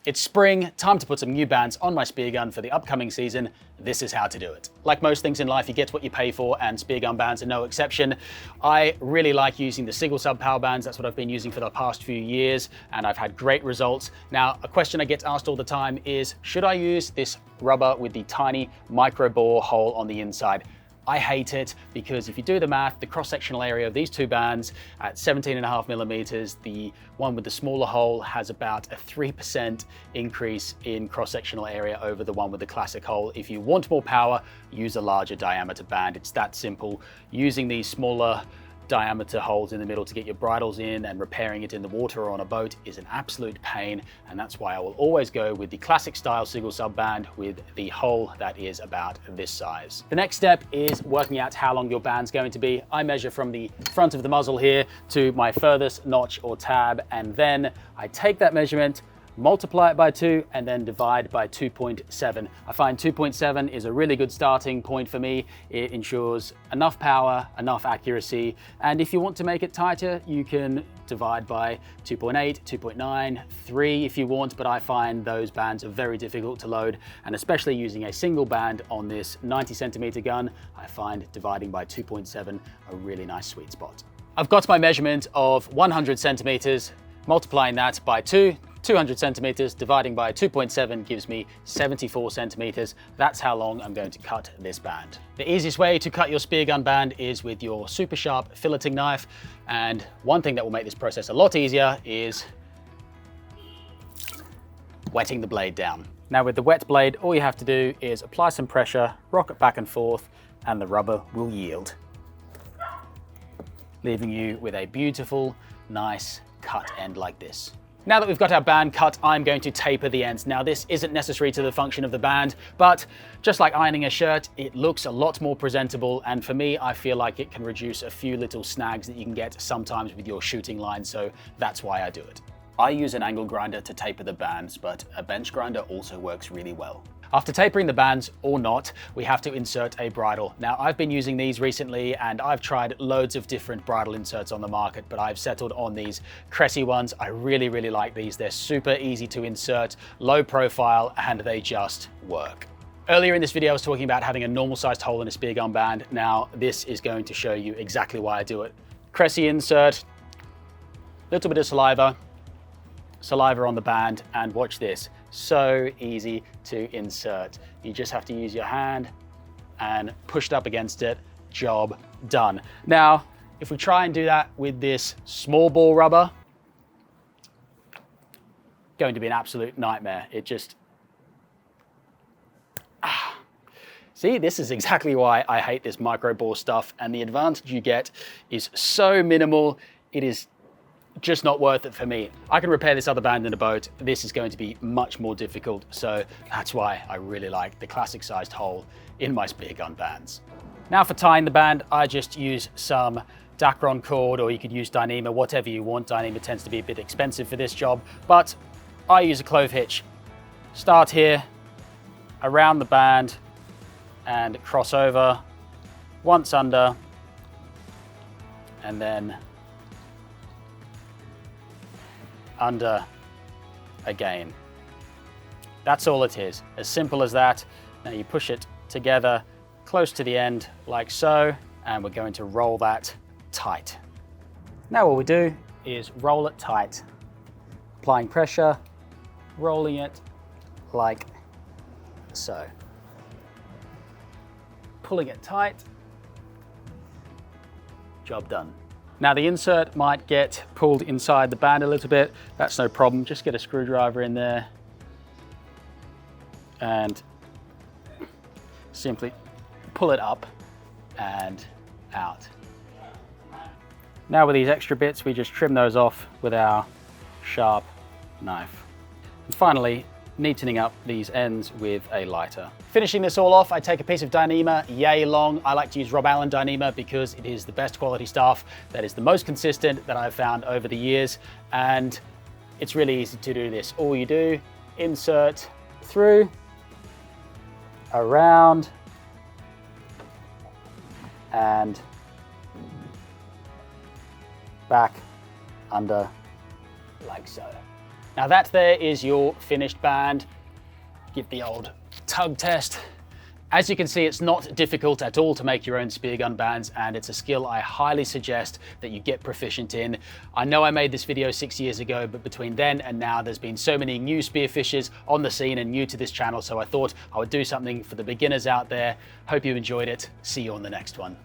It's spring, time to put some new bands on my Speargun for the upcoming season. This is how to do it. Like most things in life, you get what you pay for, and Speargun bands are no exception. I really like using the single sub power bands. That's what I've been using for the past few years, and I've had great results. Now, a question I get asked all the time is, should I use this rubber with the tiny micro bore hole on the inside? I hate it because if you do the math, the cross-sectional area of these two bands at 17.5 millimeters, the one with the smaller hole has about a 3% increase in cross-sectional area over the one with the classic hole. If you want more power, use a larger diameter band. It's that simple. Using these smaller diameter holes in the middle to get your bridles in and repairing it in the water or on a boat is an absolute pain, and that's why I will always go with the classic style single sub band with the hole that is about this size. The next step is working out how long your band's going to be. I measure from the front of the muzzle here to my furthest notch or tab, and then I take that measurement, multiply it by 2, and then divide by 2.7. I find 2.7 is a really good starting point for me. It ensures enough power, enough accuracy, and if you want to make it tighter, you can divide by 2.8, 2.9, 3 if you want, but I find those bands are very difficult to load, and especially using a single band on this 90 centimeter gun, I find dividing by 2.7 a really nice sweet spot. I've got my measurement of 100 centimeters, multiplying that by 200 centimeters, dividing by 2.7 gives me 74 centimeters. That's how long I'm going to cut this band. The easiest way to cut your Speargun band is with your super sharp filleting knife. And one thing that will make this process a lot easier is wetting the blade down. Now with the wet blade, all you have to do is apply some pressure, rock it back and forth, and the rubber will yield, leaving you with a beautiful, nice cut end like this. Now that we've got our band cut, I'm going to taper the ends. Now this isn't necessary to the function of the band, but just like ironing a shirt, it looks a lot more presentable, and for me, I feel like it can reduce a few little snags that you can get sometimes with your shooting line, so that's why I do it. I use an angle grinder to taper the bands, but a bench grinder also works really well. After tapering the bands or not, we have to insert a bridle. Now I've been using these recently and I've tried loads of different bridle inserts on the market, but I've settled on these Cressy ones. I really like these. They're super easy to insert, low profile, and they just work. Earlier in this video, I was talking about having a normal sized hole in a Speargun band. Now this is going to show you exactly why I do it. Cressy insert, little bit of saliva on the band, and watch this. So easy to insert. You just have to use your hand and push it up against it. Job done. Now, if we try and do that with this small ball rubber, going to be an absolute nightmare. It just, See, this is exactly why I hate this micro bore stuff, and the advantage you get is so minimal, it is just not worth it for me. I can repair this other band in a boat. This is going to be much more difficult, so that's why I really like the classic sized hole in my Speargun bands. Now for tying the band, I just use some Dacron cord, or you could use Dyneema, whatever you want. Dyneema tends to be a bit expensive for this job, but I use a clove hitch. Start here, around the band, and cross over, once under, and then under again. That's all it is, as simple as that. Now you push it together close to the end like so, and we're going to roll that tight. Now what we do is roll it tight, applying pressure, rolling it like so. Pulling it tight, job done. Now the insert might get pulled inside the band a little bit. That's no problem. Just get a screwdriver in there and simply pull it up and out. Now with these extra bits, we just trim those off with our sharp knife. And finally, neatening up these ends with a lighter. Finishing this all off, I take a piece of Dyneema, yay long. I like to use Rob Allen Dyneema because it is the best quality stuff, that is the most consistent that I've found over the years, and it's really easy to do this. All you do, insert through, around, and back under like so. Now that there is your finished band. Give the old tug test. As you can see, it's not difficult at all to make your own speargun bands, and it's a skill I highly suggest that you get proficient in. I know I made this video 6 years ago, but between then and now, there's been so many new spearfishers on the scene and new to this channel, so I thought I would do something for the beginners out there. Hope you enjoyed it. See you on the next one.